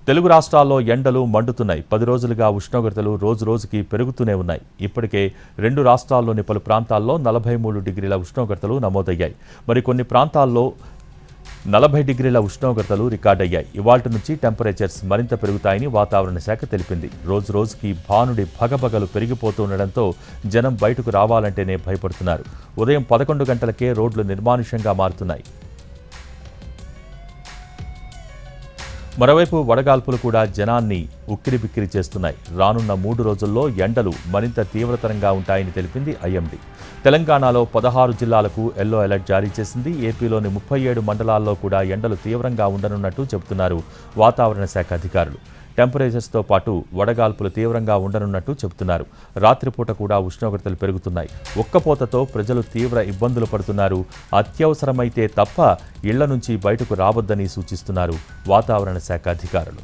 తెలుగు రాష్ట్రాల్లో ఎండలు మండుతున్నాయి. 10 రోజులుగా ఉష్ణోగ్రతలు రోజురోజుకి పెరుగుతూనే ఉన్నాయి. ఇప్పటికే 2 రాష్ట్రాల్లోని పలు ప్రాంతాల్లో 43 డిగ్రీల ఉష్ణోగ్రతలు నమోదయ్యాయి. మరికొన్ని ప్రాంతాల్లో 40 డిగ్రీల ఉష్ణోగ్రతలు రికార్డయ్యాయి. ఇవాల్టి నుంచి టెంపరేచర్స్ మరింత పెరుగుతాయని వాతావరణ శాఖ తెలిపింది. రోజురోజుకి భానుడి భగభగలు పెరిగిపోతుండటంతో జనం బయటకు రావాలంటేనే భయపడుతున్నారు. ఉదయం 11 గంటలకే రోడ్లు నిర్మానుష్యంగా మారుతున్నాయి. మరోవైపు వడగాల్పులు కూడా జనాన్ని ఉక్కిరిబిక్కిరి చేస్తున్నాయి. రానున్న 3 రోజుల్లో ఎండలు మరింత తీవ్రతరంగా ఉంటాయని తెలిపింది ఐఎండీ. తెలంగాణలో 16 జిల్లాలకు ఎల్లో అలర్ట్ జారీ చేసింది. ఏపీలోని 37 మండలాల్లో కూడా ఎండలు తీవ్రంగా ఉండనున్నట్టు చెబుతున్నారు వాతావరణ శాఖ అధికారులు. టెంపరేచర్స్తో పాటు వడగాల్పులు తీవ్రంగా ఉండనున్నట్టు చెబుతున్నారు. రాత్రిపూట కూడా ఉష్ణోగ్రతలు పెరుగుతున్నాయి. ఉక్కపోతతో ప్రజలు తీవ్ర ఇబ్బందులు పడుతున్నారు. అత్యవసరమైతే తప్ప ఇళ్ల నుంచి బయటకు రావద్దని సూచిస్తున్నారు వాతావరణ శాఖ అధికారులు.